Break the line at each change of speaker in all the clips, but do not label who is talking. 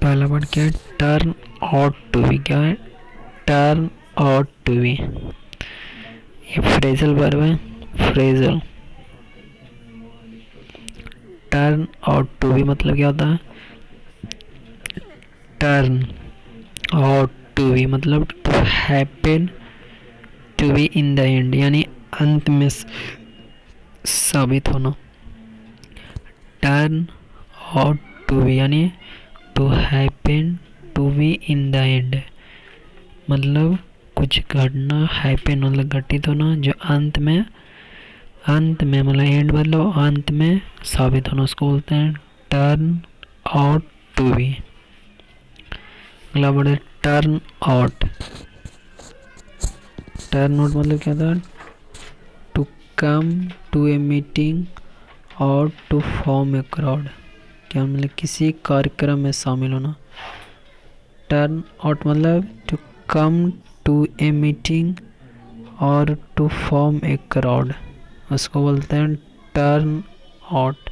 पहला वर्ड क्या है? Turn out to be. क्या है? Turn out to be. ये फ्रेजल वर्ब है, phrasal. Turn out to be मतलब क्या होता है? टर्न आउट टू बी मतलब to happen to be in the end, यानी अंत में साबित होना। टर्न आउट टू बी यानी to happen to be in the end, मतलब कुछ घटना, हैपन मतलब घटित होना, जो अंत में मतलब एंड मतलब अंत में साबित होना, उसको बोलते हैं टर्न आउट टू बी। अगला वर्ड है टर्न आउट। टर्न आउट मतलब क्या था? To come to a meeting और टू फॉर्म ए क्राउड। क्या मतलब? किसी कार्यक्रम में शामिल होना। टर्न आउट मतलब to come to a meeting और टू फॉर्म ए क्राउड, उसको बोलते हैं टर्न आउट।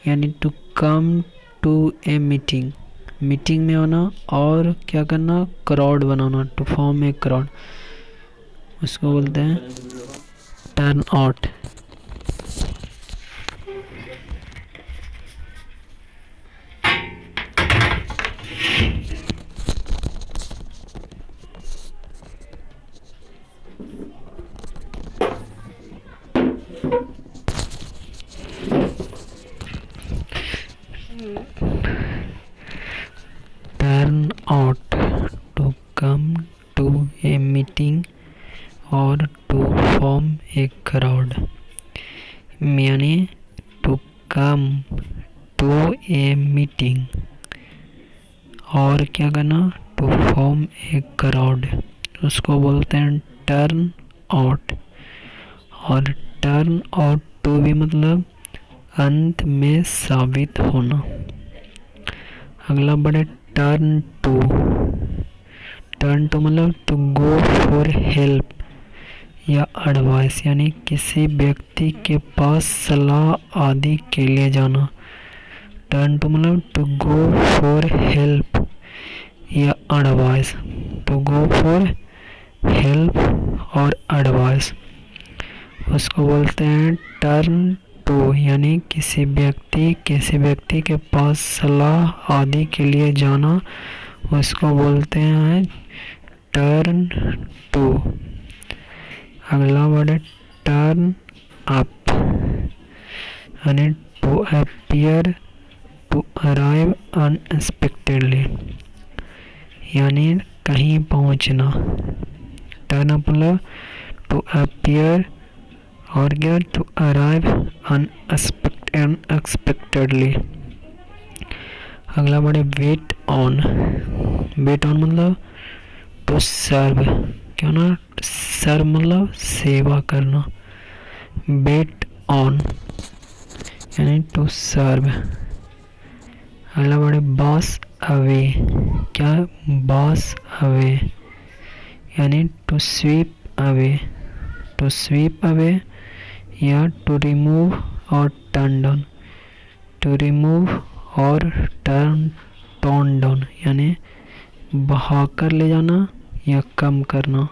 यानी to come to a meeting, meeting में होना और क्या करना? क्राउड बनाना, टू फॉर्म ए क्राउड, उसको बोलते हैं turn out. Turn out to come to a meeting और टू फॉर्म ए क्राउड, यानी to come to a meeting और क्या करना? टू फॉर्म ए क्राउड, उसको बोलते हैं टर्न आउट। और टर्न आउट टू भी मतलब अंत में साबित होना। अगला वर्ड है टर्न टू। टर्न टू मतलब टू गो फॉर हेल्प या एडवाइस, यानी किसी व्यक्ति के पास सलाह आदि के लिए जाना। टर्न टू मतलब टू गो फॉर हेल्प या advice, to go for help और एडवाइस, उसको बोलते हैं टर्न टू। यानी किसी व्यक्ति के पास सलाह आदि के लिए जाना, उसको बोलते हैं टर्न टू। अगला वर्ड है टर्न अप, यानी to appear to arrive unexpectedly, यानी कहीं पहुंचना। टर्न अप मतलब टू अपीयर और क्या? To arrive unexpectedly. अगला वर्ड है वेट ऑन। वेट ऑन मतलब टू सर्व, क्या ना? सर्व मतलब सेवा करना। वेट ऑन यानी टू सर्व। अगला वर्ड है बॉस अवे। क्या? बॉस अवे यानी to sweep away, to sweep away या टू रिमूव और टर्न डाउन, टू रिमूव और टर्न डाउन यानी बहाकर ले जाना या कम करना,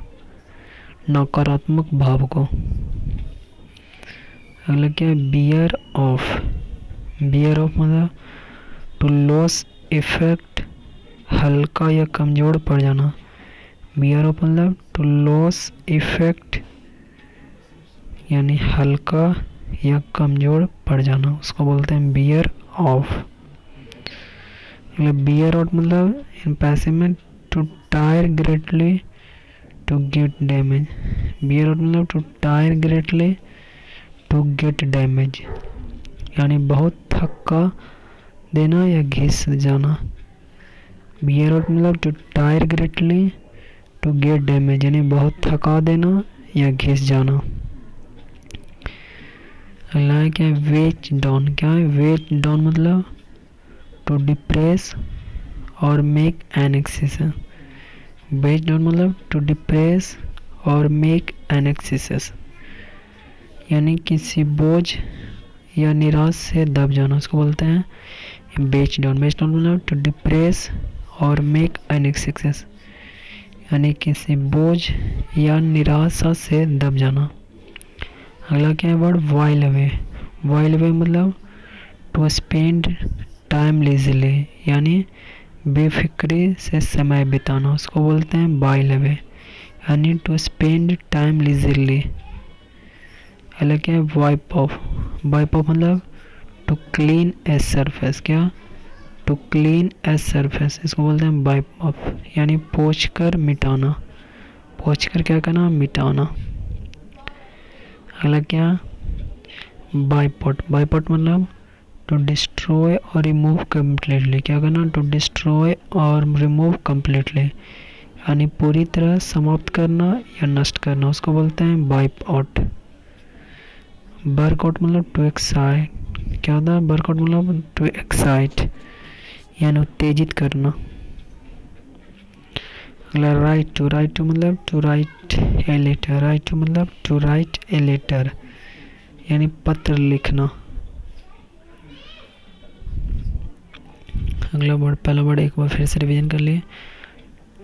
नकारात्मक भाव को। अगला क्या है? Wear off. बियर ऑफ मतलब टू लॉस इफेक्ट, हल्का या कमजोर पड़ जाना। बियर ऑफ मतलब टू लॉस इफेक्ट यानी हल्का या कमजोर पड़ जाना, उसको बोलते हैं बियर ऑफ। मतलब बियर आउट मतलब इन पैसिव में to tire greatly to get damage. Wear out मतलब to tire greatly to get damage, यानी बहुत थका देना या घिस जाना। बियर आउट मतलब to tire greatly to get damage, यानी बहुत थका देना या घिस जाना। अगला है क्या? Weigh down. क्या है? वेट डाउन मतलब टू डिप्रेस और make an accession. Weigh down मतलब टू डिप्रेस और मेक एन एक्सेशन, यानी किसी बोझ या निराश से दब जाना, उसको बोलते हैं बेच डाउन मतलब टू डिप्रेस और मेक एन सक्सेस, यानी किसी बोझ या निराशा से दब जाना। अगला क्या है word while away. While away मतलब टू स्पेंड टाइम लीजली, यानी बेफिक्री से समय बिताना, उसको बोलते हैं वाइल अवे, यानी टू स्पेंड टाइम लीजली। अगला क्या है वाइप ऑफ। वाइप ऑफ मतलब टू क्लीन ए सरफेस, क्या टू क्लीन ए सरफेस, इसको बोलते हैं वाइप ऑफ, यानी पोंछ कर मिटाना, पोंछ कर क्या करना मिटाना। अगला क्या बाइपॉट। बाइपॉट मतलब टू डिस्ट्रॉय और रिमूव कम्प्लीटली, क्या करना टू डिस्ट्रॉय और रिमूव कम्प्लीटली, यानी पूरी तरह समाप्त करना या नष्ट करना, उसको बोलते हैं वाइप आउट। वर्कआउट मतलब टू एक्साइट, क्या होता है वर्कआउट मतलब टू एक्साइट, यानी उत्तेजित करना। अगला राइट टू। राइट टू मतलब to write a letter. Write to मतलब टू राइट ए लेटर, यानी पत्र लिखना। अगला वर्ड, पहला वर्ड एक बार फिर से रिवीजन कर लिए।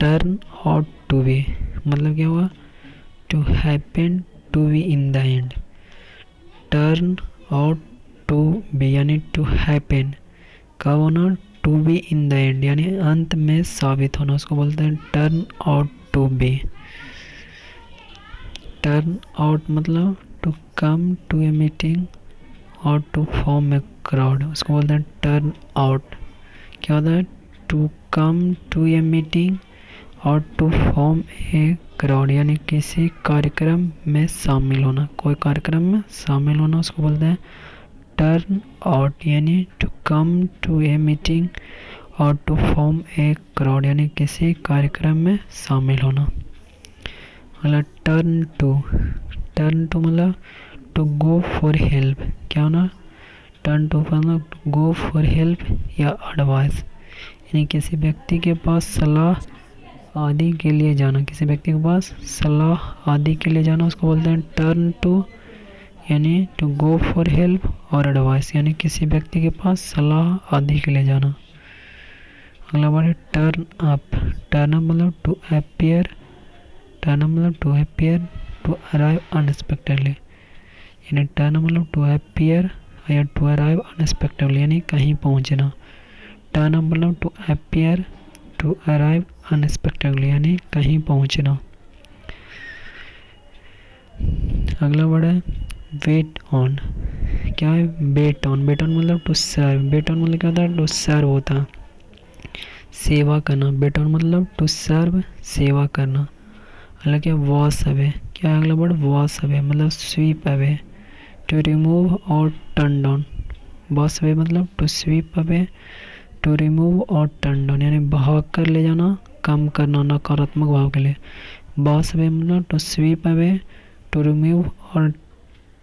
टर्न आउट टू बी मतलब क्या हुआ to happen to be in the end. Turn out to be यानी टू हैपन, कब होना to be in the end, यानी अंत में साबित होना, उसको बोलते हैं turn out to be. Turn out मतलब to come to a meeting और टू फॉर्म ए क्राउड, उसको बोलते हैं टर्न आउट। क्या होता है to come to a meeting और टू फॉर्म ए क्राउड, यानी किसी कार्यक्रम में शामिल होना, कोई कार्यक्रम में शामिल होना, उसको बोलते हैं टर्न आउट, यानी to come to a meeting और टू फॉर्म ए क्राउड, यानी किसी कार्यक्रम में शामिल होना। अगला टर्न टू। टर्न टू मतलब टू गो फॉर हेल्प, क्या होना टर्न टू मतलब टू गो फॉर हेल्प या एडवाइस, यानी किसी व्यक्ति के पास सलाह आदि के लिए जाना, किसी व्यक्ति के पास सलाह आदि के लिए जाना, उसको बोलते हैं टर्न टू, यानी टू गो फॉर हेल्प और एडवाइस, यानी किसी व्यक्ति के पास सलाह आदि के लिए जाना। अगला वर्ड है टर्न अप। टर्न अप मतलब टू अपीयर, टर्न अप मतलब to appear to arrive unexpectedly, यानी टर्न अप मतलब टू अपीयर या टू अराइव अनएक्सपेक्टेडली, यानी कहीं पहुंचना। टर्न अप मतलब to appear to arrive unexpectedly, यानी कहीं पहुंचना। अगला वर्ड है वेट ऑन। क्या है वेट ऑन। वेट ऑन मतलब टू सर्व। वेट ऑन मतलब क्या होता है टू सर्व होता है, सेवा करना। वेट ऑन मतलब टू सर्व, सेवा करना। अगला क्या वॉश अवे। क्या है अगला वर्ड वॉश अवे मतलब स्वीप अवे, टू रिमूव और टर्न डाउन। वॉश अवे मतलब to sweep away, to remove और टर्न डाउन, यानी भाग कर ले जाना, कम करना, नकारात्मक भाव के लिए। वॉश अवे मतलब to sweep away, to remove और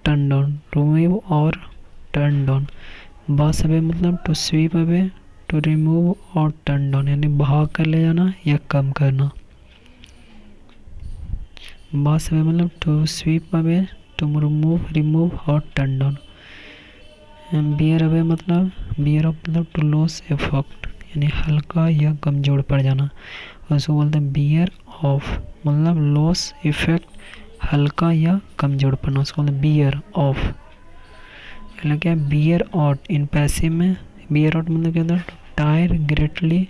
टर्न डाउन, रिमूव और टर्न डाउन। वॉश अवे मतलब to sweep away, to remove और टर्न डाउन, यानी भाग कर ले जाना या कम करना। वॉश अवे मतलब to sweep away, to remove और टर्न डाउन। बियर अवे मतलब बियर ऑफ मतलब टू लॉस इफेक्ट, यानी हल्का या कमजोर पड़ जाना, उसको बोलते हैं बियर ऑफ मतलब लॉस इफेक्ट, हल्का या कमजोर पड़ना, उसको बोलते हैं बियर ऑफ। मतलब क्या है बियर आउट इन पैसिव में। बियर आउट मतलब क्या होता है to tire greatly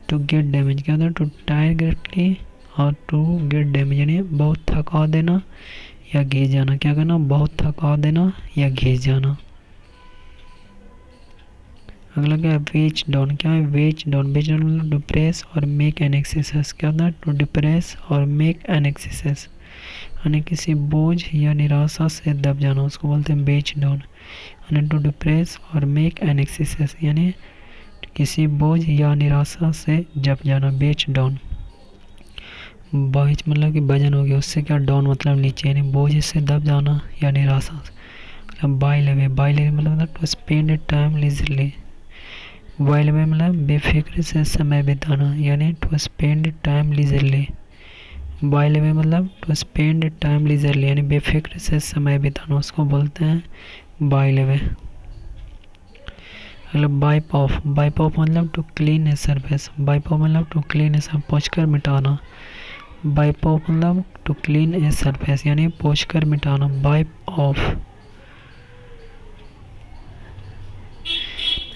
to get damage, क्या होता है to tire greatly or to get damage, यानी बहुत थका देना या घिस जाना। क्या करना बहुत थका देना या घिस जाना। अगला क्या है वेज डाउन। क्या है वेज डाउन। वेज डाउन मतलब डिप्रेस और मेक एन एक्सरसाइज, क्या होता है टू डिप्रेस और मेक एन एक्सरसाइज, यानी किसी बोझ या निराशा से दब जाना, उसको बोलते हैं वेज डाउन। यानी टू डिप्रेस और मेक एन एक्सरसाइज, यानी किसी बोझ या निराशा से दब जाना, वेज डाउन। बोझ मतलब कि वजन हो गया, उससे क्या डाउन मतलब नीचे, यानी बोझ से दब जाना या निराशा से। While away. बाइल अवे मतलब to spend time leisurely. While away मतलब बेफिक्र से समय बिताना, यानी to spend time leisurely. While away मतलब टू स्पेंड टाइम लीजरली, यानी बेफिक्र से समय बिताना, उसको बोलते हैं वाइल अवे। अगला वाइप ऑफ, वाइप ऑफ मतलब to clean a surface, wipe off मतलब टू क्लीन ए सरफेस, पोंछ कर मिटाना। वाइप ऑफ मतलब टू क्लीन ए सरफेस यानी पोंछ कर मिटाना, वाइप ऑफ।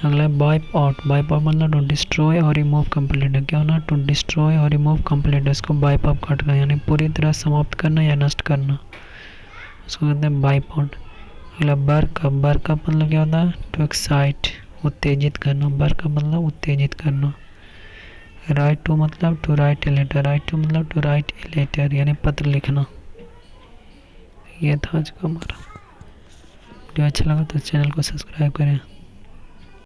अगला वाइप आउट, वाइप आउट मतलब टू डिस्ट्रॉय और रिमूव कंप्लीट, क्या होना, टू डिस्ट्रॉय और रिमूव कंप्लीट, इसको वाइप आउट करना यानी पूरी तरह समाप्त करना या नष्ट करना, उसको कहते हैं वाइप आउट। अगला बर्क अप, बर्क अप मतलब क्या होता है, टू एक्साइट, उत्तेजित करना, बर्क अप मतलब उत्तेजित करना। राइट टू मतलब to write a letter, write to मतलब टू राइट ए लेटर यानी पत्र लिखना। ये था आज का हमारा वीडियो, अच्छा लगा तो चैनल को सब्सक्राइब करें।